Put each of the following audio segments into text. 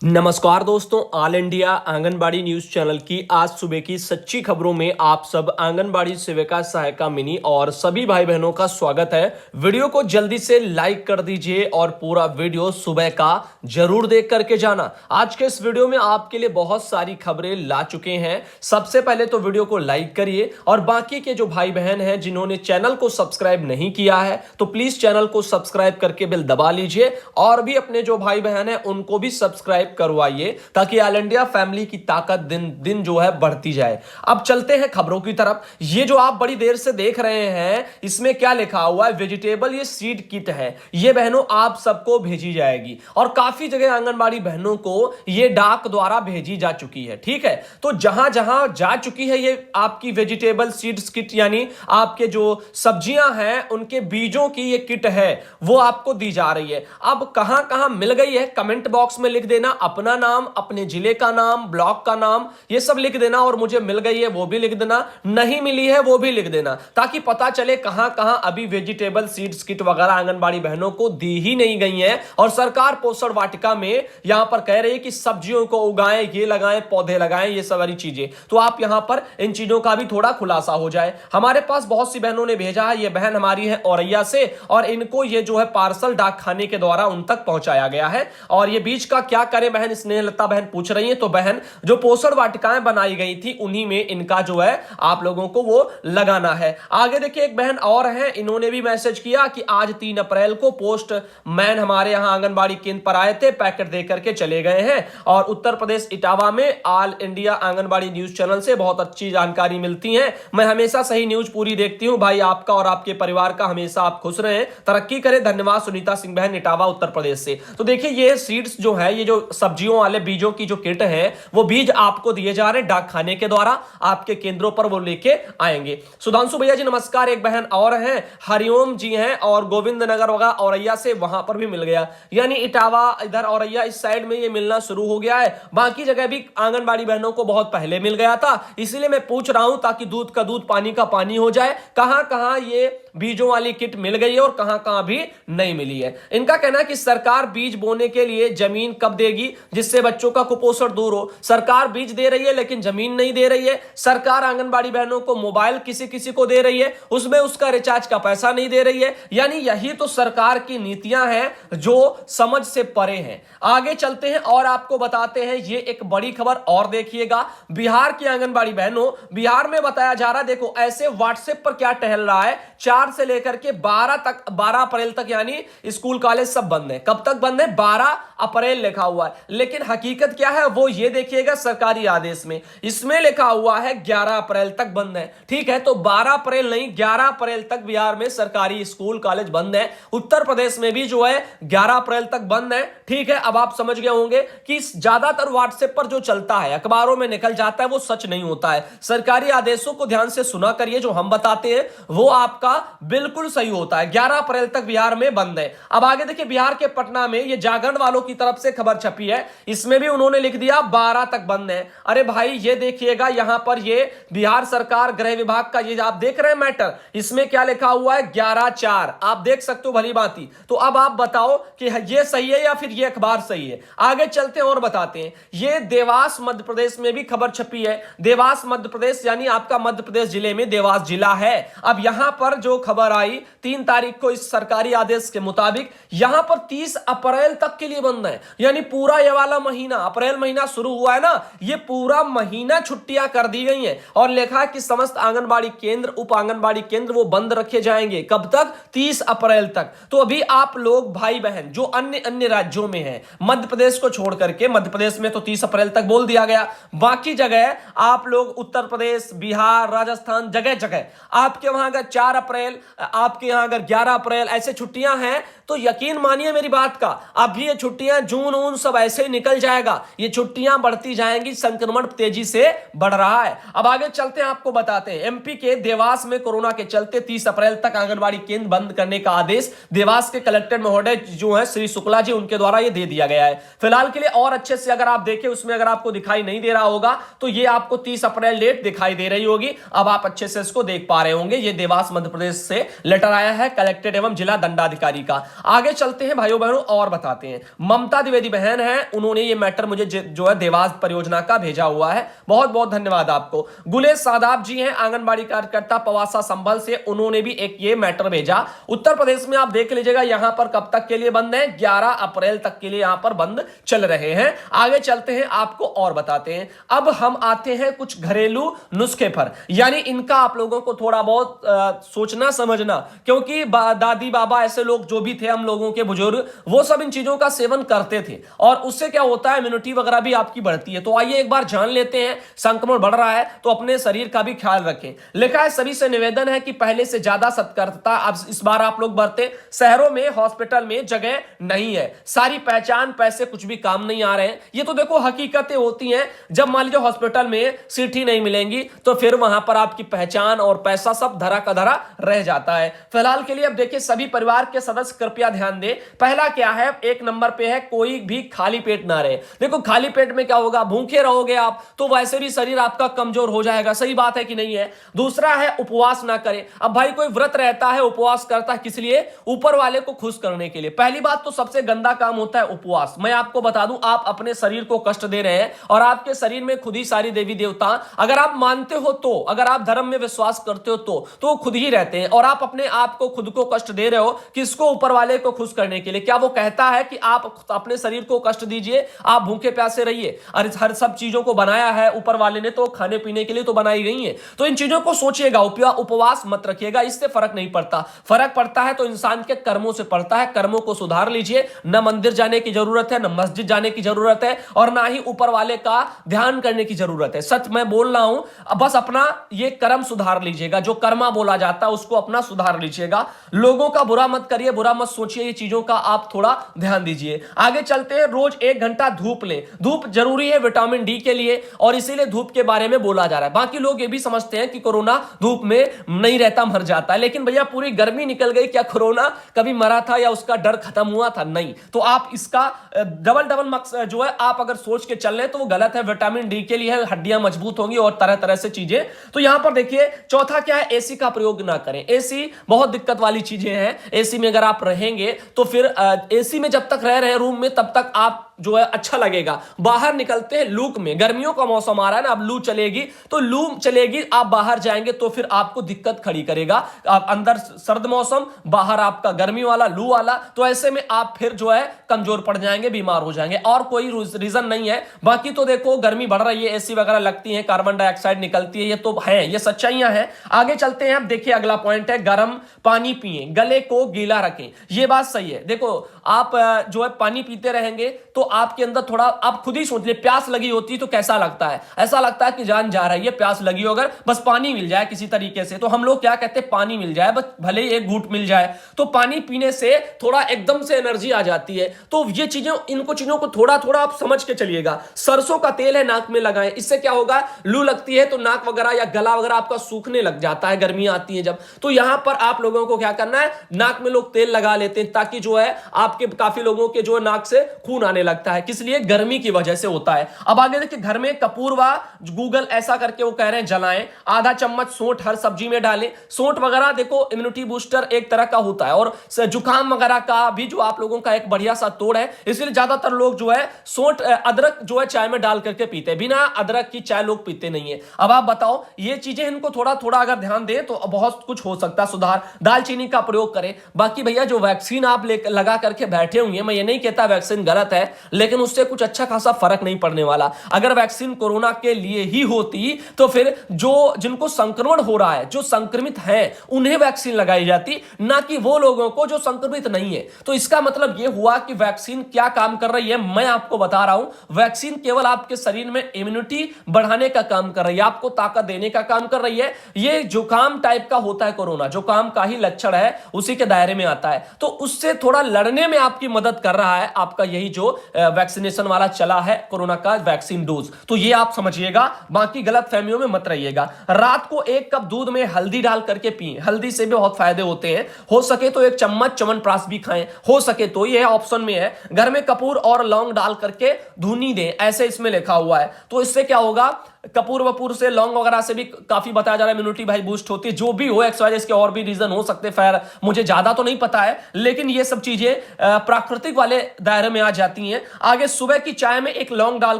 नमस्कार दोस्तों, all India anganwadi news channel की आज सुबह की सच्ची खबरों में आप सब आंगनबाड़ी सेविका, सहायिका, मिनी और सभी भाई बहनों का स्वागत है। वीडियो को जल्दी से लाइक कर दीजिए और पूरा वीडियो सुबह का जरूर देख करके जाना। आज के इस वीडियो में आपके लिए बहुत सारी खबरें ला चुके हैं। सबसे पहले तो वीडियो को लाइक करिए और बाकी के जो भाई बहन हैं जिन्होंने चैनल को सब्सक्राइब नहीं किया है तो प्लीज चैनल को सब्सक्राइब करके बेल दबा लीजिए और भी अपने जो भाई बहन हैं उनको भी सब्सक्राइब करवाइए ताकि ऑल इंडिया फैमिली की ताकत दिन दिन जो है बढ़ती जाए। अब चलते हैं खबरों की तरफ। ये जो आप बड़ी देर से देख रहे हैं इसमें क्या लिखा हुआ है, वेजिटेबल ये सीड किट है, ये बहनों आप सबको भेजी जाएगी और काफी जगह आंगनबाड़ी बहनों को ये डाक द्वारा भेजी जा चुकी है। ठीक है, तो जहां जहां जा चुकी है ये आपकी वेजिटेबल सीड्स किट यानी आपके जो सब्जियां हैं उनके बीजों की ये किट है वो आपको दी जा रही है। अब कहां कहां मिल गई है कमेंट बॉक्स में लिख देना, अपना नाम, अपने जिले का नाम, ब्लॉक का नाम, ये सब लिख देना और मुझे मिल गई है वो भी लिख देना, नहीं मिली है वो भी लिख देना ताकि पता चले कहां कहां अभी वेजिटेबल सीड्स किट वगैरह आंगनबाड़ी बहनों को दी ही नहीं गई है। और सरकार पोषण वाटिका में यहां पर कह रही है कि सब्जियों को उगाएं, ये लगाएं, पौधे लगाएं, ये सारी चीजें, तो आप यहां पर इन चीजों का भी थोड़ा खुलासा हो जाए। हमारे पास बहुत सी बहनों ने भेजा है, ये बहन हमारी है औरैया से और इनको ये जो है पार्सल डाक खाने के द्वारा उन तक पहुंचाया गया है। और ये बीज का क्या करें बहन, स्नेहलता बहन पूछ रही है। तो बहन जो पोषण वाटिकाएं बनाई गई थी उन्हीं में इनका जो है आप लोगों को वो लगाना है। आगे देखिए एक बहन और है, इन्होंने भी मैसेज किया कि आज 3 अप्रैल को पोस्ट मैन हमारे यहां आंगनबाड़ी केंद्र पर आए थे, पैकेट देकर के चले गए हैं। और उत्तर प्रदेश इटावा में all India anganwadi news channel से बहुत अच्छी जानकारी मिलती है। मैं हमेशा सही न्यूज पूरी देखती हूं भाई, आपका और आपके परिवार का हमेशा आप खुश रहें, तरक्की करें। धन्यवाद सुनीता सिंह बहन इटावा उत्तर प्रदेश से। तो देखिए ये सीड्स जो है, ये जो सब्जियों वाले बीजों की जो किट है वो बीज आपको दिए जा रहे हैं डाक खाने के द्वारा, आपके केंद्रों पर वो लेके आएंगे। सुधांशु भैया जी नमस्कार, एक बहन और हैं हरिओम जी हैं और गोविंद नगर वगैरह औरैया से, वहां पर भी मिल गया, यानी इटावा इधर औरैया इस साइड में ये मिलना शुरू हो गया है। बाकी जगह भी आंगनबाड़ी बहनों को बहुत पहले मिल गया था, इसीलिए मैं पूछ रहा हूं ताकि दूध का दूध पानी का पानी हो जाए। कहां कहां ये बीजों वाली किट मिल गई है और कहां कहां भी नहीं मिली है। इनका कहना है कि सरकार बीज बोने के लिए जमीन कब देगी जिससे बच्चों का कुपोषण दूर हो। सरकार बीज दे रही है लेकिन जमीन नहीं दे रही है। सरकार आंगनबाड़ी बहनों को मोबाइल किसी किसी को दे रही है, उसमें उसका रिचार्ज का पैसा नहीं दे रही है। यानी यही तो सरकार की नीतियां हैं जो समझ से परे हैं। आगे चलते हैं और आपको बताते हैं ये एक बड़ी खबर और देखिएगा, बिहार की आंगनबाड़ी बहनों, बिहार में बताया जा रहा है, देखो ऐसे व्हाट्सएप पर क्या टहल रहा है, 4 से लेकर के 12 अप्रैल तक यानी स्कूल कॉलेज सब बंद है। कब तक बंद है? 12 अप्रैल लिखा हुआ है, लेकिन हकीकत क्या है वो ये देखिएगा सरकारी आदेश में, इसमें लिखा हुआ है 11 अप्रैल तक बंद है। ठीक है, तो 12 अप्रैल नहीं 11 अप्रैल तक बिहार में सरकारी स्कूल कॉलेज बंद है। उत्तर प्रदेश में भी जो है 11 अप्रैल तक बंद है। ठीक है, अब आप समझ गए होंगे कि ज्यादातर व्हाट्सएप पर जो चलता है, अखबारों में निकल जाता है, वो सच नहीं होता है। सरकारी आदेशों को ध्यान से सुना करिए, जो हम बताते हैं वो आपका बिल्कुल सही होता है। 11 अप्रैल तक बिहार में बंद है। अब आगे देखिए बिहार के पटना में ये जागरण वालों की तरफ से खबर छपी है, इसमें भी उन्होंने लिख दिया 12 तक बंद है। अरे भाई ये देखिएगा यहां पर ये बिहार सरकार गृह विभाग का ये आप देख रहे हैं मैटर, इसमें क्या लिखा हुआ है 11/4, आप देख सकते हो भली भांति। तो अब आप बताओ कि ये सही है या फिर ये अखबार सही है। आगे चलते हैं और बताते हैं, ये देवास मध्य प्रदेश में भी खबर छपी है। देवास मध्य प्रदेश यानी आपका मध्य प्रदेश जिले में देवास जिला है। अब यहां पर जो खबर आई 3 तारीख को इस सरकारी आदेश के मुताबिक यहां पर 30 अप्रैल तक के लिए बंद है, यानी पूरा ये वाला महीना, अप्रैल महीना शुरू हुआ है ना, ये पूरा महीना छुट्टियां कर दी गई हैं और लिखा है कि समस्त आंगनबाड़ी केंद्र, उप आंगनबाड़ी केंद्र वो बंद रखे जाएंगे। कब तक? 30 अप्रैल तक। तो अभी आप लोग भाई बहन जो अन्य अन्य राज्यों में हैं, मध्य प्रदेश को छोड़ करके, मध्य प्रदेश में तो 30 अप्रैल तक बोल दिया गया, बाकी जगह आप लोग उत्तर प्रदेश, बिहार, राजस्थान, जगह जगह आपके वहां अगर 4 अप्रैल, आपके यहां अगर 11 अप्रैल ऐसे छुट्टियां हैं तो यकीन मानिए मेरी बात का, अभी ये छुट्टियां जून ऊन सब ऐसे ही निकल जाएगा, ये छुट्टियां बढ़ती जाएंगी, संक्रमण तेजी से बढ़ रहा है। अब आगे चलते हैं, आपको बताते हैं एमपी के देवास में कोरोना के चलते 30 अप्रैल तक आंगनबाड़ी केंद्र बंद करने का आदेश देवास के कलेक्टर महोदय जो है श्री शुक्ला जी, उनके द्वारा ये दे दिया गया है। फिलहाल के लिए और अच्छे से अगर आप देखें उसमें अगर आपको दिखाई नहीं दे रहा होगा तो ये आपको 30 अप्रैल डेट दिखाई दे रही होगी, अब आप अच्छे से इसको देख पा रहे होंगे। ये देवास मध्य प्रदेश से लेटर आया है कलेक्टेड एवं जिला दंडाधिकारी का। आगे चलते हैं भाइयों बहनों और बताते हैं। ममता द्विवेदी बहन है, उन्होंने ये मैटर मुझे जो है देवास परियोजना का भेजा हुआ है, बहुत बहुत धन्यवाद आपको। गुलेश सादाब जी हैं आंगनबाड़ी कार्यकर्ता पवासा संभल से, उन्होंने भी एक ये मैटर भेजा। उत्तर प्रदेश में आप देख लीजिएगा यहां पर कब तक के लिए बंद है, 11 अप्रैल तक के लिए यहां पर बंद चल रहे हैं। आगे चलते हैं आपको और बताते हैं। अब हम आते हैं कुछ घरेलू नुस्खे पर, यानी इनका आप लोगों को थोड़ा बहुत सोचना समझना, क्योंकि दादी बाबा ऐसे लोग जो भी थे हम लोगों के बुजुर्ग, वो सब इन चीजों का सेवन करते थे और उससे क्या होता है इम्यूनिटी वगैरह भी आपकी बढ़ती है। तो आइए एक बार जान लेते हैं, संक्रमण बढ़ रहा है तो अपने शरीर का भी ख्याल रखें। लिखा है सभी से निवेदन है कि पहले से ज्यादा सतर्कता अब इस बार आप लोग बरतें। शहरों में हॉस्पिटल में जगह नहीं है, सारी पहचान पैसे कुछ भी काम नहीं आ रहे हैं। ये तो देखो हकीकतें होती हैं, जब मान लीजिए हॉस्पिटल में सीट ही नहीं मिलेंगी तो फिर वहां पर आपकी पहचान और पैसा सब धरा का धरा रह जाता है। फिलहाल के लिए अब देखिए सभी परिवार के सदस्य कृपया ध्यान दें। पहला क्या है, एक नंबर पे है कोई भी खाली पेट ना रहे। देखो खाली पेट में क्या होगा, भूखे रहोगे आप तो वैसे भी शरीर आपका कमजोर हो जाएगा, सही बात है कि नहीं है। दूसरा है उपवास ना करें। अब भाई कोई व्रत रहता है, उपवास करता है किस लिए, ऊपर वाले को खुश करने के लिए। पहली बात तो सबसे गंदा काम होता है उपवास। मैं आपको बता दूं, आप अपने शरीर को कष्ट दे रहे हैं और आपके शरीर में खुद ही सारी देवी देवता, अगर आप मानते हो तो, अगर आप धर्म में विश्वास करते हो तो खुद ही रहते हैं और आप अपने आप को खुद को कष्ट दे रहे हो किसको, ऊपर वाले को खुश करने के लिए। क्या वो कहता है कि आप अपने शरीर को कष्ट दीजिए, आप भूखे प्यासे रहिए? अरे हर सब चीजों को बनाया है ऊपर वाले ने, तो खाने पीने के लिए तो बनाई गई है। तो इन चीजों को सोचिएगा, उपवास मत रखिएगा, इससे फर्क नहीं पड़ता। फर्क पड़ता है तो इंसान के कर्मों से पड़ता है। कर्मों को सुधार लीजिए, न मंदिर जाने की जरूरत है, न मस्जिद जाने की जरूरत है और ना ही ऊपर वाले का ध्यान करने की जरूरत है। सच मैं बोल रहा हूं, बस अपना ये कर्म सुधार लीजिएगा, जो कर्मा बोला जाता है उसको अपना सुधार लीजिएगा। लोगों का बुरा मत करिए, बुरा मत सोचिए, ये चीजों का आप थोड़ा ध्यान दीजिए। आगे चलते हैं। रोज 1 घंटा धूप लें। धूप जरूरी है विटामिन डी के लिए और इसीलिए धूप के बारे में बोला जा रहा है। बाकी लोग ये भी समझते हैं कि कोरोना धूप में नहीं रहता, मर जाता है, लेकिन भैया पूरी गर्मी निकल गई, क्या कोरोना कभी मरा था या उसका डर खत्म हुआ था? नहीं। तो आप इसका डबल मकसद जो है आप अगर सोच के चल रहे तो वो गलत है। विटामिन डी के लिए है, हड्डियां मजबूत होंगी और तरह तरह से चीजें। तो यहां पर देखिए चौथा क्या है, एसी का प्रयोग ना करें। एसी बहुत दिक्कत वाली चीजें हैं। एसी में अगर आप रहेंगे तो फिर एसी में जब तक रह रहे हैं रूम में तब तक आप जो है अच्छा लगेगा। बाहर निकलते हैं लूक में, गर्मियों का मौसम आ रहा है ना, अब लू चलेगी तो लू चलेगी, आप बाहर जाएंगे तो फिर आपको दिक्कत खड़ी करेगा। आप अंदर सर्द मौसम, बाहर आपका गर्मी वाला लू वाला, तो ऐसे में आप फिर जो है कमजोर पड़ जाएंगे, बीमार हो जाएंगे और कोई रीजन नहीं है। बाकी तो देखो गर्मी बढ़ रही है, एसी वगैरह लगती है, कार्बन डाइऑक्साइड निकलती है, ये तो है, ये सच्चाइयां हैं। आगे चलते हैं। अब देखिए अगला पॉइंट है गर्म पानी पिए, गले को गीला रखें। ये बात सही है। देखो आप जो है पानी पीते रहेंगे तो आपके अंदर थोड़ा, आप खुद ही सोच ले, प्यास लगी होती है तो कैसा लगता है, ऐसा लगता है कि जान जा रही है, प्यास लगी हो, अगर बस पानी मिल जाए किसी तरीके से। तो हम लोग क्या कहते हैं, पानी मिल जाए, बस भले ही एक घूंट मिल जाए। तो पानी पीने से थोड़ा एकदम से एनर्जी आ जाती है। तो ये चीजें, इनको चीजों को थोड़ा थोड़ा आप समझ के चलिएगा। सरसों का तेल है नाक में लगाएं, इससे क्या होगा, लू लगती है तो नाक वगैरह या गला वगैरह आपका सूखने लग जाता है, गर्मियां आती है जब। तो यहां पर आप लोगों को क्या करना है, नाक में लोग तेल लगा लेते हैं ताकि जो है आपके काफी लोगों के जो नाक से खून आने लगता है, किस लिए, गर्मी की वजह से होता है। अब आगे देखिए, घर में कपूर व गूगल ऐसा करके वो कह रहे हैं जलाएं। आधा चम्मच सोंठ हर सब्जी में डालें। सोंठ वगैरह देखो इम्यूनिटी बूस्टर एक तरह का होता है और जुकाम वगैरह का भी जो आप लोगों का एक बढ़िया सा तोड़ है, इसलिए ज्यादातर लोग जो है सोंठ, अदरक जो है चाय में डाल करके पीते हैं, बिना अदरक की चाय लोग पीते नहीं है। अब आप बताओ, ये चीजें इनको थोड़ा थोड़ा अगर ध्यान दें तो बहुत कुछ हो सकता है सुधार। दालचीनी का प्रयोग करें। बाकी भैया जो वैक्सीन आप लगा करके बैठे हुए हैं, मैं ये नहीं कहता वैक्सीन गलत है, लेकिन उससे कुछ अच्छा खासा फर्क नहीं पड़ने वाला। अगर वैक्सीन कोरोना के लिए ही होती तो फिर जो जिनको संक्रमण हो रहा है, जो संक्रमित हैं, उन्हें वैक्सीन लगाई जाती, ना कि वो लोगों को जो संक्रमित नहीं है। तो इसका मतलब यह हुआ कि वैक्सीन क्या काम कर रही है, मैं आपको बता रहा हूं। वैक्सीन केवल आपके शरीर में इम्यूनिटी बढ़ाने का काम कर रही है, आपको ताकत देने का काम कर रही है। ये जुकाम टाइप का होता है कोरोना, जुकाम का ही लक्षण है, उसी के दायरे में आता है। तो उससे थोड़ा लड़ने में आपकी मदद कर रहा है आपका यही जो वैक्सीनेशन वाला चला है कोरोना का वैक्सीन डोज, तो ये आप समझिएगा, बाकी गलत फहमियों में मत रहिएगा। रात को 1 कप दूध में हल्दी डाल करके पिए, हल्दी से भी बहुत फायदे होते हैं। हो सके तो 1 चम्मच च्यवनप्राश भी खाएं, हो सके तो, ये ऑप्शन में है। घर में कपूर और लौंग डाल करके धुनी दें, ऐसे इसमें लिखा हुआ है। तो इससे क्या होगा, कपूर वपूर से, लौंग वगैरह से भी काफी बताया जा रहा है इम्यूनिटी भाई बूस्ट होती है। जो भी हो, एक्स वाई इसके और भी रीजन हो सकते हैं, मुझे ज्यादा तो नहीं पता है, लेकिन ये सब चीजें प्राकृतिक वाले दायरे में आ जाती हैं। आगे सुबह की चाय में 1 लौंग डाल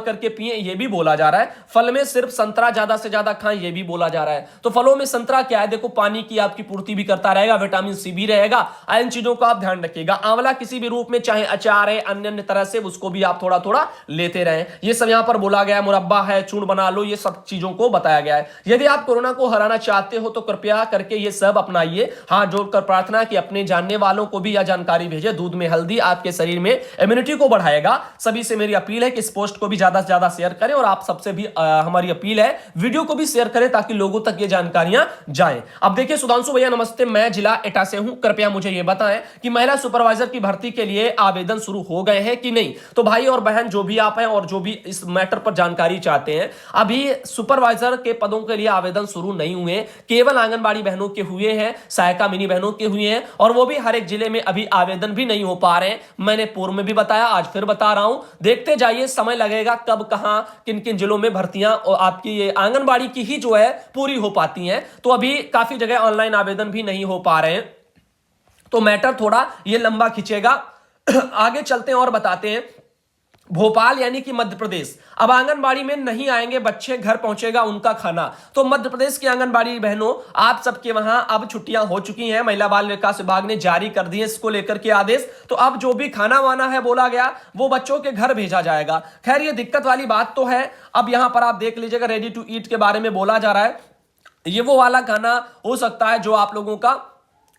करके पिए, ये भी बोला जा रहा है। फल में सिर्फ संतरा ज्यादा से ज्यादा खाएं, ये भी बोला जा रहा है। तो फलों में संतरा क्या है, देखो पानी की आपकी पूर्ति भी करता रहेगा, विटामिन सी भी रहेगा, इन चीजों का आप ध्यान रखिएगा। आंवला किसी भी रूप में, चाहे अचार है, अन्य अन्य तरह से, उसको भी आप थोड़ा थोड़ा लेते रहें। ये सब यहां पर बोला गया है। मुरब्बा है, चूर्ण बना लो, ये सब चीजों को बताया गया है। यदि आप कोरोना को हराना चाहते हो तो कृपया करके ये सब अपनाइए। हाथ जोड़कर प्रार्थना कि अपने जानने वालों को भी यह जानकारी भेजें। दूध में हल्दी आपके शरीर में इम्यूनिटी को बढ़ाएगा। सभी से मेरी अपील है कि इस पोस्ट को भी ज्यादा से ज्यादा शेयर करें, और आप सबसे भी हमारी अपील है वीडियो को भी शेयर करें ताकि लोगों तक ये जानकारियां जाएं। अब देखिए सुधांशु भैया नमस्ते, मैं जिला एटा से हूं। कृपया मुझे यह बताएं कि महिला सुपरवाइजर की भर्ती के लिए आवेदन शुरू हो गए हैं कि नहीं। तो भाई और बहन जो भी आप हैं और जो भी इस मैटर पर जानकारी चाहते हैं, अभी सुपरवाइजर के पदों के लिए आवेदन शुरू नहीं हुए, केवल आंगनबाड़ी बहनों के हुए हैं, सहायिका मिनी बहनों के हुए हैं, और वो भी हर एक जिले में अभी आवेदन भी नहीं हो पा रहे हैं। मैंने पूर्व में भी बताया, आज फिर बता रहा हूं, देखते जाइए समय लगेगा कब कहां किन किन जिलों में भर्तियां और आपकी ये आंगनबाड़ी की ही जो है पूरी हो पाती हैं। तो अभी काफी जगह ऑनलाइन आवेदन भी नहीं हो पा रहे हैं, तो मैटर थोड़ा ये लंबा खिंचेगा। आगे चलते हैं और बताते हैं। भोपाल यानी कि मध्य प्रदेश, अब आंगनबाड़ी में नहीं आएंगे बच्चे, घर पहुंचेगा उनका खाना। तो मध्य प्रदेश की आंगनबाड़ी बहनों, आप सबके वहां अब छुट्टियां हो चुकी हैं। महिला बाल विकास विभाग ने जारी कर दिए इसको लेकर के आदेश। तो अब जो भी खाना वाना है बोला गया, वो बच्चों के घर भेजा जाएगा। खैर ये दिक्कत वाली बात तो है। अब यहां पर आप देख लीजिएगा, रेडी टू ईट के बारे में बोला जा रहा है। ये वो वाला खाना हो सकता है जो आप लोगों का,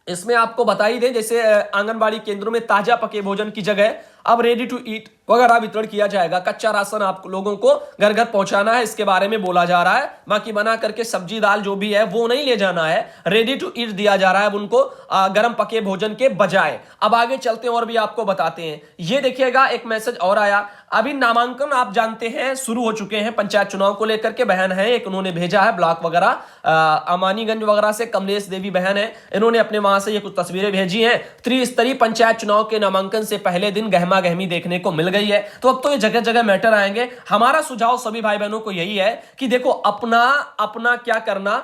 इसमें आपको बता ही दें, जैसे आंगनबाड़ी केंद्रों में ताजा पके भोजन की जगह अब रेडी टू ईट वगैरह वितरण किया जाएगा। कच्चा राशन आप लोगों को घर घर पहुंचाना है, इसके बारे में बोला जा रहा है। बाकी बना करके सब्जी दाल जो भी है वो नहीं ले जाना है, रेडी टू ईट दिया जा रहा है अब उनको, गर्म पके भोजन के बजाय। अब आगे चलते हैं और भी आपको बताते हैं। ये देखिएगा एक मैसेज और आया। अभी नामांकन आप जानते हैं शुरू हो चुके हैं पंचायत चुनाव को लेकर के। बहन है एक, उन्होंने भेजा है ब्लॉक वगैरह, अमानीगंज वगैरह से कमलेश देवी बहन है, इन्होंने अपने वहां से ये कुछ तस्वीरें भेजी हैं। त्रिस्तरीय पंचायत चुनाव के नामांकन से पहले दिन गहमा गहमी देखने को मिल गई है। तो अब तो ये जगह जगह मैटर आएंगे। हमारा सुझाव सभी भाई बहनों को यही है कि देखो अपना अपना क्या करना,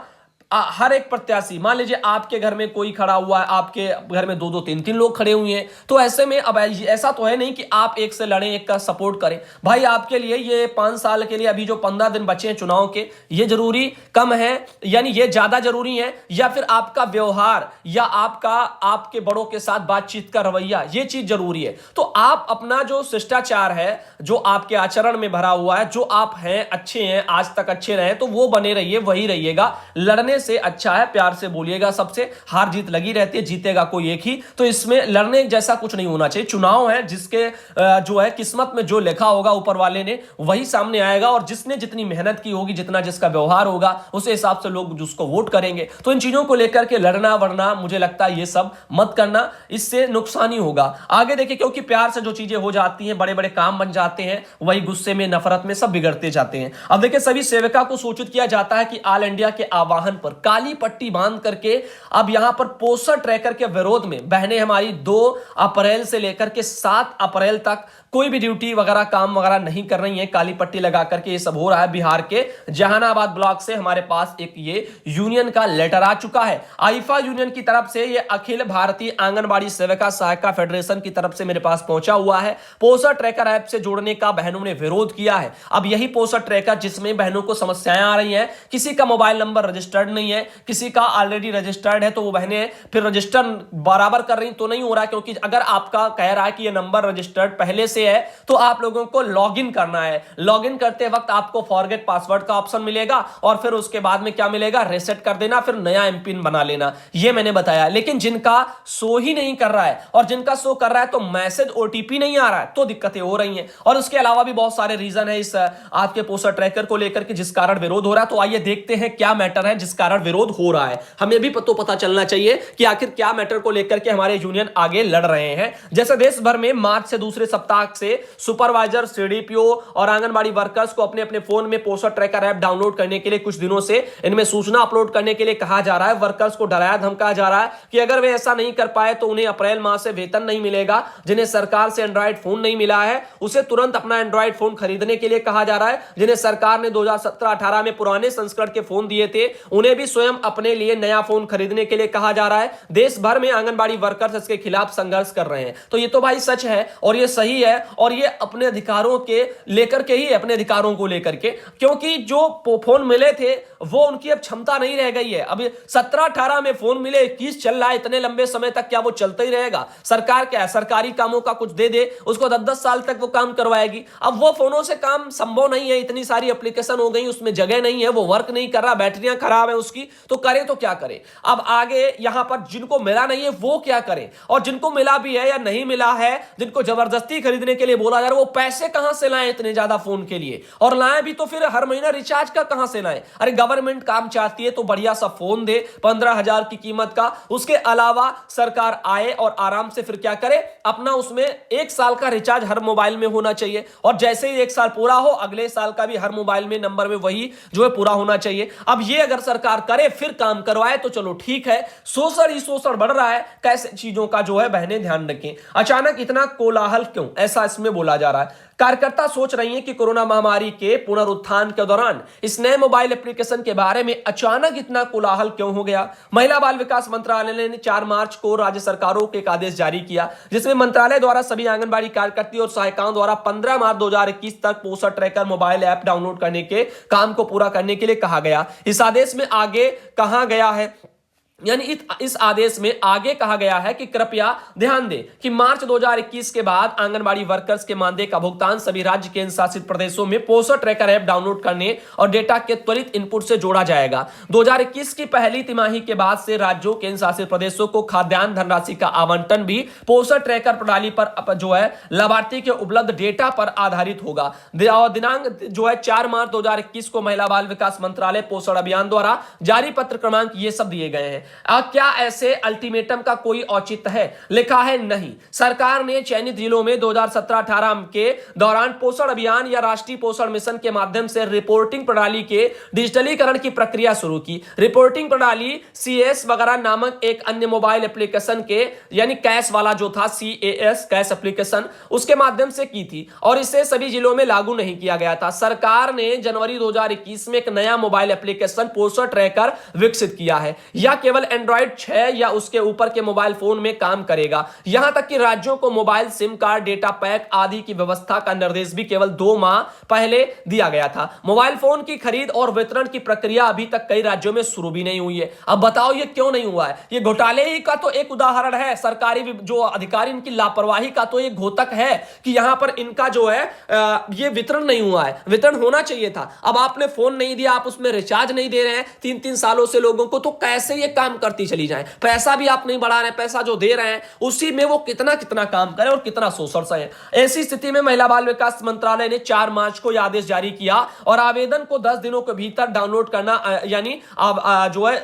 हर एक प्रत्याशी, मान लीजिए आपके घर में कोई खड़ा हुआ है, आपके घर में 2-2 3-3 लोग खड़े हुए हैं, तो ऐसे में अब ऐसा तो है नहीं कि आप एक से लड़ें, एक का सपोर्ट करें। भाई आपके लिए ये 5 साल के लिए अभी जो 15 दिन बचे हैं चुनाव के, ये जरूरी कम है, यानी ये ज्यादा जरूरी है, या फिर आपका व्यवहार या आपका आपके बड़ों के साथ बातचीत का रवैया, ये चीज जरूरी है। तो आप अपना जो शिष्टाचार है, जो आपके आचरण में भरा हुआ है, जो आप हैं अच्छे हैं, आज तक अच्छे रहे, तो वो बने रहिए, वही रहिएगा। लड़ने से अच्छा है प्यार से बोलिएगा सबसे। हार जीत लगी रहती है, जीतेगा कोई एक ही, तो इसमें लड़ने जैसा कुछ नहीं होना चाहिए। चुनाव है, जिसके जो है किस्मत में जो लिखा होगा ऊपर वाले ने वही सामने आएगा, और जिसने जितनी मेहनत की होगी, जितना जिसका व्यवहार होगा, उस हिसाब से लोग जिसको वोट करेंगे। तो इन चीजों को लेकर के लड़ना वरना, मुझे लगता है ये सब मत करना, इससे नुकसान ही होगा। आगे देखिए, क्योंकि प्यार से जो चीजें हो जाती हैं, बड़े बड़े काम बन जाते हैं, वही गुस्से में, नफरत में सब बिगड़ते जाते हैं। अब देखिए, सभी सेविका को सूचित किया जाता है कि ऑल इंडिया के आह्वान पर काली पट्टी बांध करके अब यहां पर पोस्टर ट्रैकर के विरोध में बहनें हमारी 2 अप्रैल से लेकर के 7 अप्रैल तक कोई भी ड्यूटी वगैरह काम वगैरह नहीं कर रही है। काली पट्टी लगा करके ये सब हो रहा है। बिहार के जहानाबाद ब्लॉक से हमारे पास एक ये यूनियन का लेटर आ चुका है। आईफा यूनियन की तरफ से, ये अखिल भारतीय आंगनबाड़ी सेविका सहायिका फेडरेशन की तरफ से मेरे पास पहुंचा हुआ है। पोस्टर ट्रैकर ऐप से जोड़ने का बहनों ने विरोध किया है। अब यही पोस्टर ट्रैकर जिसमें बहनों को समस्याएं आ रही हैं, किसी का मोबाइल नंबर रजिस्टर्ड नहीं है, किसी का ऑलरेडी रजिस्टर्ड है, तो वो बहनें फिर रजिस्टर बराबर कर रही तो नहीं हो रहा, क्योंकि अगर आपका कह रहा है कि ये नंबर रजिस्टर्ड पहले से है, तो आप लोगों को लॉगिन करना है। लॉगिन करते वक्त आपको फॉरगेट पासवर्ड का ऑप्शन मिलेगा, और फिर उसके बाद में क्या मिलेगा, रीसेट कर देना, फिर नया एमपिन बना लेना। ये मैंने बताया। लेकिन जिनका शो ही नहीं कर रहा है, और जिनका शो कर रहा है तो मैसेज ओटीपी नहीं आ रहा है, तो दिक्कतें हो रही हैं। और उसके अलावा भी बहुत सारे रीजन है इस आपके पोस्टर ट्रैकर को लेकर के, जिस कारण विरोध हो रहा है। तो आइए देखते हैं क्या मैटर है जिस कारण विरोध हो रहा है। हमें भी तो पता चलना चाहिए कि आखिर क्या मैटर को लेकर के हमारे यूनियन आगे लड़ रहे हैं। जैसे देश भर में मार्च से दूसरे सप्ताह से सुपरवाइजर, सीडीपीओ और आंगनबाड़ी वर्कर्स को अपने अपने फोन में पोषण ट्रैकर ऐप डाउनलोड करने के लिए कुछ दिनों से इनमें सूचना अपलोड करने के लिए कहा जा रहा है। वर्कर्स को डराया धमकाया जा रहा है कि अगर वे ऐसा नहीं कर पाए तो उन्हें अप्रैल माह से वेतन नहीं मिलेगा। जिन्हें सरकार से एंड्रॉइड फोन नहीं मिला है उसे तुरंत अपना एंड्रॉइड फोन खरीदने के लिए कहा जा रहा है। जिन्हें सरकार ने 2017-18 में पुराने संस्करण के फोन दिए थे उन्हें भी स्वयं अपने लिए नया फोन खरीदने के लिए कहा जा रहा है। देश भर में आंगनबाड़ी वर्कर्स इसके खिलाफ संघर्ष कर रहे हैं। तो ये तो भाई सच है और ये सही है और ये अपने अधिकारों के लेकर के ही, अपने अधिकारों को लेकर के, क्योंकि जो फोन मिले थे वो उनकी अब क्षमता नहीं रह गई है। अब 17-18 में फोन मिले, 21 चल रहा है, इतने लंबे समय तक क्या वो चलता ही रहेगा? सरकार क्या है, सरकारी कामों का कुछ दे दे उसको 10-10 साल तक वो काम करवाएगी। अब वो फोनों से काम संभव नहीं है, इतनी सारी एप्लीकेशन हो गई, उसमें जगह नहीं है, वो वर्क नहीं कर रहा, बैटरियां खराब है उसकी, तो करे तो क्या करे? अब आगे यहां पर जिनको मिला नहीं है वो क्या करें, और जिनको मिला भी है या नहीं मिला है, जिनको जबरदस्ती खरीदने के लिए बोला जा रहा है, वो पैसे कहां से लाएं इतने ज्यादा फोन के लिए? और लाएं भी तो फिर हर महीना रिचार्ज का कहां से लाएं? अरे गवर्नमेंट काम चाहती है तो बढ़िया सा फोन दे 15,000 की कीमत का, उसके अलावा सरकार आए और आराम से फिर क्या करे, अपना उसमें 1 साल का रिचार्ज हर मोबाइल में होना चाहिए, और जैसे ही 1 साल पूरा हो अगले साल का भी हर मोबाइल में नंबर में वही जो है पूरा होना चाहिए। अब ये अगर सरकार करे फिर काम करवाए तो चलो ठीक है। शोषण ही शोषण बढ़ रहा है, कैसे चीजों का जो है बहने ध्यान रखें। अचानक इतना कोलाहल क्यों, ऐसा इसमें बोला जा रहा है। कार्यकर्ता सोच रही हैं कि कोरोना महामारी के पुनरुत्थान के दौरान इस नए मोबाइल एप्लीकेशन के बारे में अचानक इतना कोलाहल क्यों हो गया। महिला बाल विकास मंत्रालय ने 4 मार्च को राज्य सरकारों के एक आदेश जारी किया, जिसमें मंत्रालय द्वारा सभी आंगनबाड़ी कार्यकर्ती और सहायिकाओं द्वारा 15 मार्च 2021 तक पोषण ट्रैकर मोबाइल ऐप डाउनलोड करने के काम को पूरा करने के लिए कहा गया। इस आदेश में आगे कहा गया है, यानी इस आदेश में आगे कहा गया है कि कृपया ध्यान दें कि मार्च 2021 के बाद आंगनबाड़ी वर्कर्स के मानदेय का भुगतान सभी राज्य केंद्र शासित प्रदेशों में पोषण ट्रैकर ऐप डाउनलोड करने और डेटा के त्वरित इनपुट से जोड़ा जाएगा। 2021 की पहली तिमाही के बाद से राज्यों केंद्र शासित प्रदेशों को खाद्यान्न धनराशि का आवंटन भी पोषण ट्रैकर प्रणाली पर जो है लाभार्थी के उपलब्ध डेटा पर आधारित होगा। दिनांक जो है 4 मार्च 2021 को महिला बाल विकास मंत्रालय पोषण अभियान द्वारा जारी पत्र क्रमांक ये सब दिए गए हैं। क्या ऐसे अल्टीमेटम का कोई औचित्य है? लिखा है नहीं। सरकार ने चयनित जिलों में 2017-18 के दौरान पोषण अभियान या राष्ट्रीय पोषण मिशन के माध्यम से रिपोर्टिंग प्रणाली के डिजिटलीकरण की प्रक्रिया शुरू की। रिपोर्टिंग प्रणाली सीएस वगैरह नामक एक अन्य मोबाइल एप्लीकेशन के, यानी कैश वाला जो था सीएएस कैश एप्लीकेशन, उसके माध्यम से की थी और इसे सभी जिलों में लागू नहीं किया गया था। सरकार ने जनवरी 2021 में एक नया मोबाइल एप्लीकेशन पोषण ट्रैकर विकसित किया है। यह केवल एंड्रॉइड 6 या उसके ऊपर के मोबाइल फोन में काम करेगा। यहां तक कि राज्यों को mobile SIM card, data pack आदि की व्यवस्था का निर्देश भी केवल 2 माह पहले दिया गया था। मोबाइल फोन की खरीद और वितरण की प्रक्रिया अभी तक कई राज्यों में शुरू भी नहीं हुई है। अब बताओ ये क्यों नहीं हुआ है? ये घोटाले ही का तो एक उदाहरण है। सरकारी जो अधिकारी, इनकी लापरवाही का तो एक घोतक है कि यहां पर इनका जो है ये वितरण नहीं हुआ है। वितरण होना चाहिए था। अब आपने फोन नहीं दिया, आप उसमें रिचार्ज नहीं दे रहे हैं 3-3 सालों से लोगों को, तो कैसे ये काम करती चली जाए? पैसा भी आप नहीं बढ़ा रहे हैं, पैसा जो दे रहे हैं उसी में वो कितना कितना काम करे और कितना शोषण सहे। ऐसी स्थिति में महिला बाल विकास मंत्रालय ने 4 मार्च को यह आदेश जारी किया और आवेदन को 10 दिनों के भीतर डाउनलोड करना यानी जो है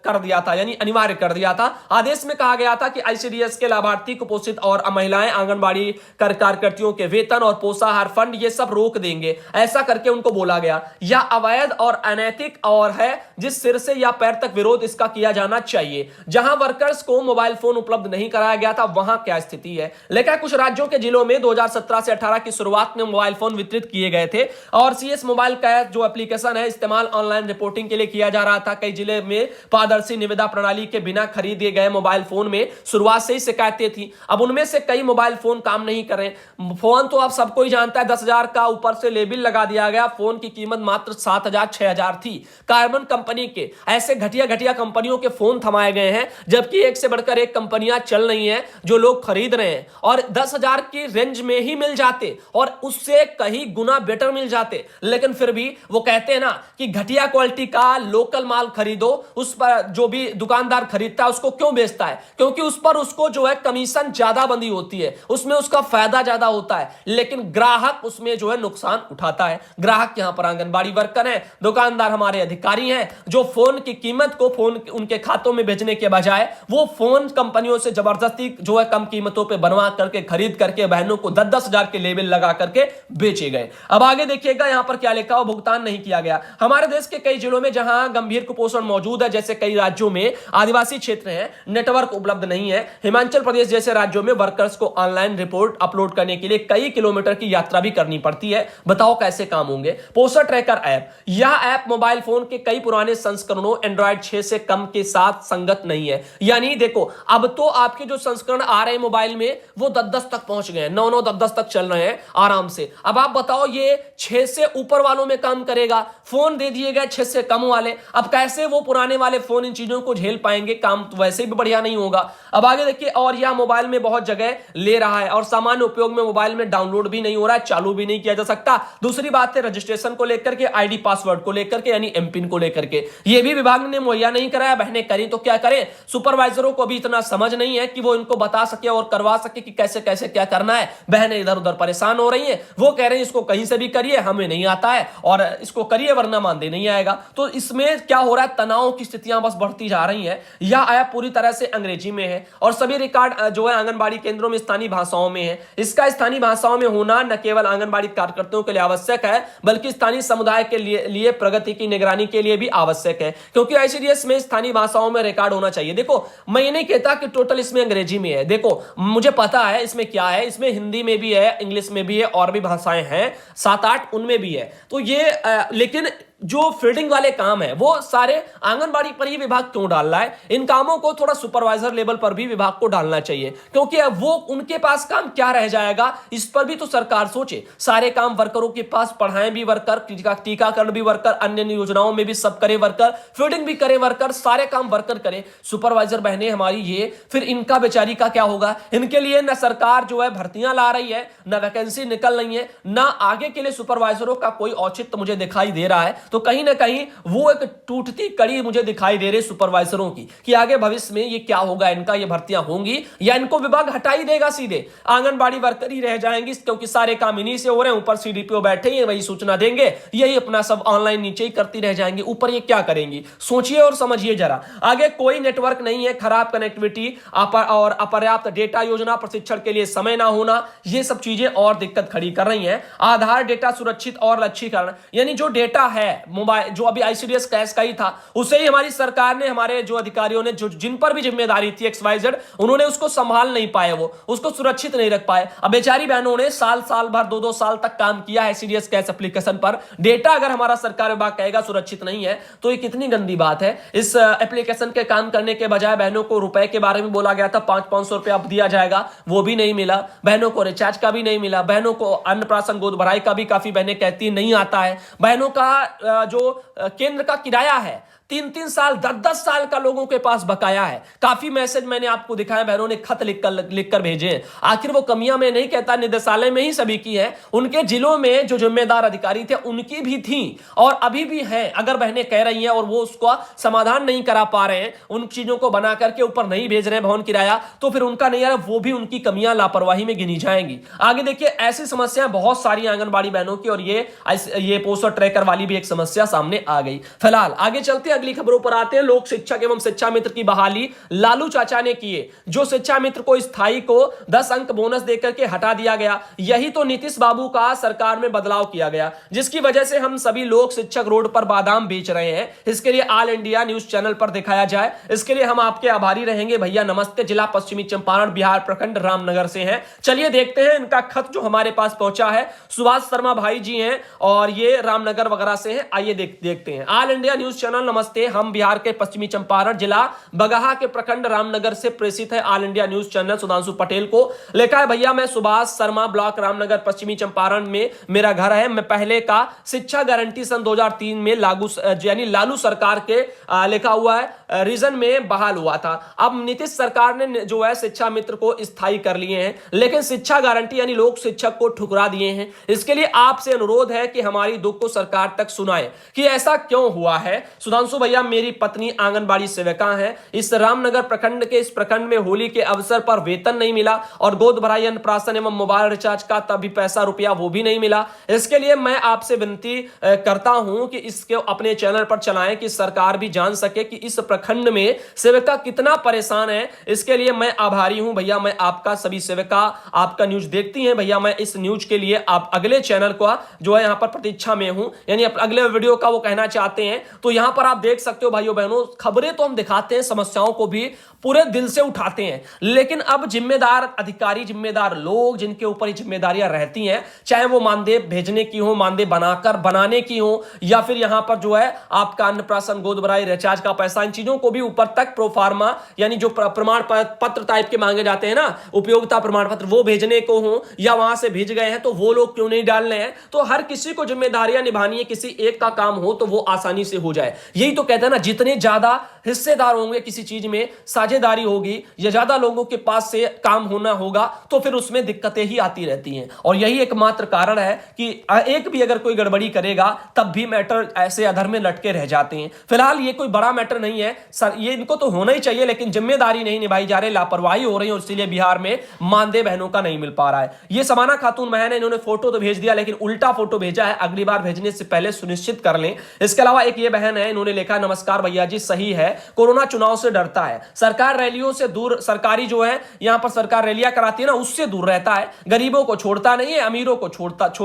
कर दिया था, यानी अनिवार्य कर दिया था। आदेश में कहा गया था कि आईसीडीएस के लाभार्थी, कुपोषित और महिलाएं आंगनबाड़ी कार्यकर्तियों के वेतन और पोषाहार फंड ये सब रोक देंगे। ऐसा करके उनको बोला गया। यह अवैध और अनैतिक और है, जिस सिर से या पैर तक विरोध इसका किया जाना चाहिए। जहां वर्कर्स को मोबाइल फोन उपलब्ध नहीं कराया गया था वहां क्या स्थिति है? लेकिन कुछ राज्यों के जिलों में 2017 से 18 की शुरुआत में मोबाइल फोन वितरित किए गए थे और सीएस मोबाइल का जो एप्लीकेशन है इस्तेमाल ऑनलाइन रिपोर्टिंग के लिए किया जा रहा था। कई जिले में पारदर्शी निविदा प्रणाली के बिना खरीदे गए मोबाइल फोन में शुरुआत से ही शिकायतें थी। अब उनमें से कई मोबाइल फोन काम नहीं कर रहे। फोन तो आप सबको ही जानता है 10,000 का ऊपर से लेबल लगा दिया गया। फोन की कीमत मात्र 7,000 6,000 थी। कार्बन कंपनी के ऐसे घटिया कंपनियों के फोन थमाए गए हैं, जबकि एक से बढ़कर एक कंपनियां चल रही हैं जो लोग खरीद रहे हैं और 10,000 की रेंज में ही मिल जाते और उससे कहीं गुना बेटर मिल जाते, लेकिन फिर भी वो कहते हैं ना कि घटिया क्वालिटी का लोकल माल खरीदो। उस पर जो भी दुकानदार खरीदता है उसको क्यों बेचता है? क्योंकि उस पर उसको जो है कमीशन ज्यादा बंधी होती है, उसमें उसका फायदा ज्यादा होता है, लेकिन ग्राहक उसमें जो है नुकसान उठाता है। ग्राहक यहां पर आंगनबाड़ी वर्कर है, दुकानदार हमारे अधिकारी हैं जो फोन की कीमत को फोन उनके खातों में भेजने के बजाय वो फोन कंपनियों से जबरदस्ती जो है कम कीमतों पे बनवा करके खरीद करके बहनों को 10-10 हजार के लेबल लगा करके बेचे गए। अब आगे देखिएगा यहां पर क्या लिखा हो, भुगतान नहीं किया गया। हमारे देश के कई जिलों में जहां गंभीर कुपोषण मौजूद है, जैसे कई राज्यों में आदिवासी क्षेत्र हैं, नेटवर्क उपलब्ध नहीं है। हिमाचल प्रदेश जैसे राज्यों में वर्कर्स को ऑनलाइन रिपोर्ट अपलोड करने के लिए कई किलोमीटर की यात्रा भी करनी पड़ती है। बताओ कैसे काम होंगे? पोषण ट्रैकर ऐप, यह ऐप मोबाइल फोन के कई पुराने संस्करणों एंड्रॉइड 6 से कम के साथ संगत नहीं है। यानी देखो, अब तो आपके जो संस्करण आ रहे हैं मोबाइल में वो 10-10 तक पहुंच गए हैं, 9-9 10-10 तक चल रहे हैं आराम से। अब आप बताओ ये 6 से ऊपर वालों में काम करेगा? फोन दे दिए गए 6 से कम वाले, अब कैसे वो पुराने वाले फोन इन चीजों को झेल पाएंगे? काम तो वैसे भी बढ़िया नहीं होगा। अब आगे देखिए, और यह मोबाइल में बहुत जगह ले रहा है और सामान्य उपयोग में मोबाइल में डाउनलोड भी नहीं हो रहा है, चालू भी नहीं किया जा सकता। दूसरी बात है रजिस्ट्रेशन को लेकर के, आईडी पासवर्ड को लेकर के, यानी एमपिन को लेकर के, ये भी विभाग ने मुहैया नहीं कराया। बहनें करें तो क्या करें? सुपरवाइजरों को भी इतना समझ नहीं है कि वो इनको बता सके और करवा सके कि कैसे कैसे क्या करना है। बहनें इधर उधर परेशान हो रही हैं, वो कह रहे हैं इसको कहीं से भी करिए, हमें नहीं आता है, और इसको करिए वरना मानदेय नहीं आएगा। तो इसमें क्या हो रहा है, तनाव की स्थितियां बस बढ़ती जा रही हैं। यह ऐप पूरी तरह से अंग्रेजी में है और सभी रिकॉर्ड जो है आंगनबाड़ी केंद्रों में स्थानीय भाषाओं में है। इसका स्थानीय भाषाओं में होना न केवल आंगनबाड़ी कार्यकर्ताओं के लिए आवश्यक है, बल्कि स्थानीय समुदाय के लिए प्रगति की निगरानी के लिए भी आवश्यक है, क्योंकि आईसीडीएस में स्थानीय भाषाओं में रिकॉर्ड होना चाहिए। देखो, मैं ये नहीं कहता कि टोटल इसमें अंग्रेजी में है, देखो मुझे पता है इसमें क्या है, इसमें हिंदी में भी है, इंग्लिश में भी है, और भी भाषाएं हैं 7-8 उनमें भी है। तो ये लेकिन जो फील्डिंग वाले काम है वो सारे आंगनबाड़ी पर ही विभाग क्यों डाल रहा है? इन कामों को थोड़ा सुपरवाइजर लेवल पर भी विभाग को डालना चाहिए, क्योंकि अब वो उनके पास काम क्या रह जाएगा, इस पर भी तो सरकार सोचे। सारे काम वर्करों के पास, पढ़ाएं भी वर्कर, टीकाकरण भी वर्कर, अन्य योजनाओं में भी सब करे वर्कर, फीडिंग भी करे वर्कर, सारे काम वर्कर करे। सुपरवाइजर बहने हमारी ये, फिर इनका बेचारी का क्या होगा? इनके लिए न सरकार जो है भर्तियां ला रही है, न वैकेंसी निकल रही है, न आगे के लिए सुपरवाइजरों का कोई औचित्य मुझे दिखाई दे रहा है। तो कहीं ना कहीं वो एक टूटती कड़ी मुझे दिखाई दे रही सुपरवाइजरों की कि आगे भविष्य में ये क्या होगा, इनका ये भर्तियां होंगी या इनको विभाग हटा ही देगा, सीधे आंगनबाड़ी वर्कर ही रह जाएंगी, क्योंकि सारे काम इन्हीं से हो रहे हैं। ऊपर सीडीपीओ बैठे ही वही सूचना देंगे, यही अपना सब ऑनलाइन नीचे ही करती रह जाएंगी, ऊपर ये क्या करेंगी? सोचिए और समझिए जरा। आगे कोई नेटवर्क नहीं है, खराब कनेक्टिविटी और अपर्याप्त डेटा योजना, प्रशिक्षण के लिए समय ना होना, ये सब चीजें और दिक्कत खड़ी कर रही हैं। आधार डेटा सुरक्षित और लक्षीकरण, यानी जो डेटा है मोबाइल, जो अभी आईसीडीएस कैश का ही था, उसे ही हमारी सरकार ने, हमारे जो अधिकारियों ने, जो जिन पर भी जिम्मेदारी थी XYZ, उन्होंने उसको संभाल नहीं पाए, वो उसको सुरक्षित नहीं रख पाए। अब बेचारी बहनों ने साल भर 2-2 साल तक काम किया है आईसीडीएस कैश एप्लीकेशन पर। डेटा अगर हमारा सरकार विभाग कहेगा सुरक्षित नहीं है, तो ये कितनी गंदी बात है। इस एप्लीकेशन के काम करने के बजाय बहनों को रुपए के बारे में बोला गया था, 500-500 रुपया अब दिया जाएगा, वो भी नहीं मिला। बहनों को रिचार्ज का भी नहीं मिला। बहनों को अन्नप्राशन गोद भराई का भी काफी बहनें कहती नहीं आता है। बहनों का जो केंद्र का किराया है 3-3 साल 10-10 साल का लोगों के पास बकाया है। काफी मैसेज मैंने आपको दिखाया, बहनों ने खत लिखकर भेजे हैं। आखिर वो कमियां मैं नहीं कहता निदेशालय में ही सभी की है, उनके जिलों में जो जिम्मेदार अधिकारी थे उनकी भी थी और अभी भी है। अगर बहनें कह रही हैं और वो उसका समाधान नहीं करा पा रहे हैं, उन चीजों को बना करके ऊपर नहीं भेज रहे हैं भवन किराया, तो फिर उनका नहीं आ रहा, वो भी उनकी कमियां लापरवाही में गिनी जाएंगी। आगे देखिए, ऐसी समस्याएं बहुत सारी आंगनबाड़ी बहनों की, और ये पोस्टर ट्रैकर वाली भी एक समस्या सामने आ गई। फिलहाल आगे चलते हैं, अगली खबरों पर आते हैं। लोक शिक्षक एवं शिक्षा मित्र की बहाली लालू चाचा ने किए। जो शिक्षा मित्र को स्थायी को 10 अंक बोनस देकर के हटा दिया गया, यही तो नीतीश बाबू का सरकार में बदलाव किया गया, जिसकी वजह से हम सभी लोक शिक्षक रोड पर बादाम बेच रहे हैं। इसके लिए ऑल इंडिया न्यूज चैनल पर दिखाया जाए, इसके लिए हम आपके आभारी रहेंगे। भैया नमस्ते, जिला पश्चिमी चंपारण, बिहार, प्रखंड रामनगर से हैं। चलिए देखते हैं इनका खत जो हमारे पास पहुंचा है। सुभाष शर्मा भाई जी हैं और ये रामनगर वगैरह से हैं। आइए देखते हैं। ऑल इंडिया न्यूज चैनल, नमस्ते, हम बिहार के पश्चिमी चंपारण जिला बगहा के प्रखंड रामनगर से प्रेषित है all India news channel Sudhanshu Patel को। लिखा है, भैया मैं सुभाष शर्मा, ब्लॉक रामनगर, पश्चिमी चंपारण में मेरा घर है। मैं पहले का शिक्षा गारंटी सन 2003 में लागू, यानी लालू सरकार के लिखा हुआ है रीजन में बहाल हुआ था। अब नीतीश सरकार ने जो है शिक्षा मित्र को स्थायी कर लिए हैं, लेकिन शिक्षा गारंटी यानी लोक शिक्षक को ठुकरा दिए हैं। इसके लिए आपसे अनुरोध है कि हमारी दुख को सरकार तक सुनाएं कि ऐसा क्यों हुआ है। सुधांशु भैया, मेरी पत्नी आंगनबाड़ी सेविका है। इस रामनगर प्रखंड के इस प्रखंड में होली के अवसर पर वेतन नहीं मिला और गोद भराई, अन्नप्राशन एवं मोबाइल रिचार्ज का तभी पैसा रुपया वो भी नहीं मिला। इसके लिए मैं आपसे विनती करता हूं कि इसके अपने चैनल पर चलाएं कि सरकार भी जान सके कि इस प्रखंड में सेविका कितना परेशान है। इसके लिए मैं आभारी हूं भैया। मैं आपका, सभी सेविका आपका न्यूज देखती हैं भैया। मैं इस न्यूज के लिए आप अगले चैनल को जो है यहां पर प्रतीक्षा में हूं, यानी अगले वीडियो का वो कहना चाहते हैं। तो यहां पर आप देख सकते हो भाइयों बहनों, खबरें तो हम दिखाते हैं, समस्याओं को भी पूरे दिल से उठाते हैं, लेकिन अब जिम्मेदार अधिकारी, जिम्मेदार लोग जिनके ऊपर ये जिम्मेदारियां रहती हैं, चाहे वो मानदेय भेजने की हो, मानदेय बनाकर बनाने की हो, या फिर यहां पर जो है आपका अन्नप्राशन, गोद भराई, रिचार्ज का पैसा, इन चीजों को भी ऊपर तक प्रोफार्मा यानी जो प्रमाण पत्र टाइप के मांगे जाते हैं ना, उपयोगिता प्रमाण पत्र, वो भेजने को हो या वहां से भेज गए हैं तो वो लोग क्यों नहीं डाल रहे हैं। तो हर किसी को जिम्मेदारियां निभानी है, किसी एक का काम हो तो वो आसानी से हो जाए। यही तो कहते हैं ना, जितने ज्यादा हिस्सेदार होंगे किसी चीज में, साझेदारी होगी या ज्यादा लोगों के पास से काम होना होगा, तो फिर उसमें दिक्कतें ही आती रहती हैं। और यही एकमात्र कारण है कि एक भी अगर कोई गड़बड़ी करेगा तब भी मैटर ऐसे अधर में लटके रह जाते हैं। फिलहाल ये कोई बड़ा मैटर नहीं है सर, ये इनको तो होना ही चाहिए, लेकिन जिम्मेदारी नहीं निभाई जा रही, लापरवाही हो रही है, और इसीलिए बिहार में मानदेय बहनों का नहीं मिल पा रहा है। ये समाना खातून बहन है, इन्होंने फोटो तो भेज दिया, लेकिन उल्टा फोटो भेजा है। अगली बार भेजने से पहले सुनिश्चित कर लें। इसके अलावा एक ये बहन है, इन्होंने लिखा, नमस्कार भैया जी, सही है, कोरोना चुनाव से डरता है, सरकार रैलियों से दूर, सरकारी जो है यहां पर सरकार रैलियां कराती है ना, उससे दूर रहता है, गरीबों को छोड़ता नहीं है, अमीरों को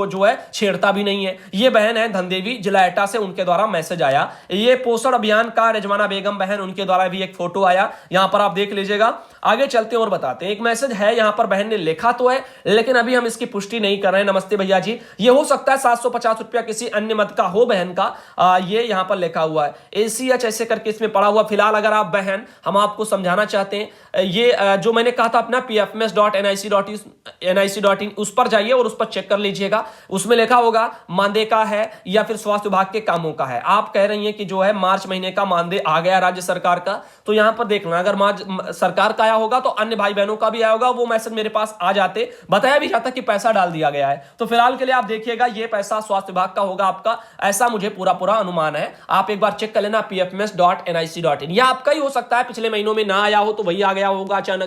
जो है छेड़ता भी नहीं है। ये बहन है धनदेवी, जिला एटा से, उनके द्वारा मैसेज आया। ये पोषण अभियान का रिजवाना बेगम बहन, उनके द्वारा भी एक फोटो आया, यहां पर आप देख लीजिएगा। आगे चलते हैं और बताते हैं। एक मैसेज है यहां पर, बहन ने लिखा तो है, लेकिन अभी हम इसकी पुष्टि नहीं कर रहे हैं। नमस्ते भैया जी, ये हो सकता है 750 रुपया किसी अन्य मत का हो बहन का, ये यहां पर लिखा हुआ है, ACH ऐसे करके इसमें पड़ा हुआ। फिलहाल अगर आप बहन, हम आपको समझाना चाहते हैं, ये जो मैंने कहा था अपना pfms.nic.in, उस पर जाइए और उस पर चेक कर लीजिएगा। उसमें लिखा होगा मानदेय का है या फिर स्वास्थ्य विभाग के कामों का है। आप कह रही हैं कि जो है मार्च महीने का मानदेय आ गया राज्य सरकार का, तो यहां पर देखना, अगर सरकार का आया होगा तो अन्य भाई बहनों का भी आया होगा। वो मैसेज मेरे पास आ जाते, बताया भी जाता कि पैसा डाल दिया गया है। तो फिलहाल के लिए आप देखिएगा, ये पैसा स्वास्थ्य विभाग का होगा आपका, ऐसा मुझे पूरा अनुमान है। आप एक बार चेक कर लेना pfms.nic.in, या आपका ही हो सकता है पिछले महीनों में ना आया हो तो वही आ गया होगा अचानक।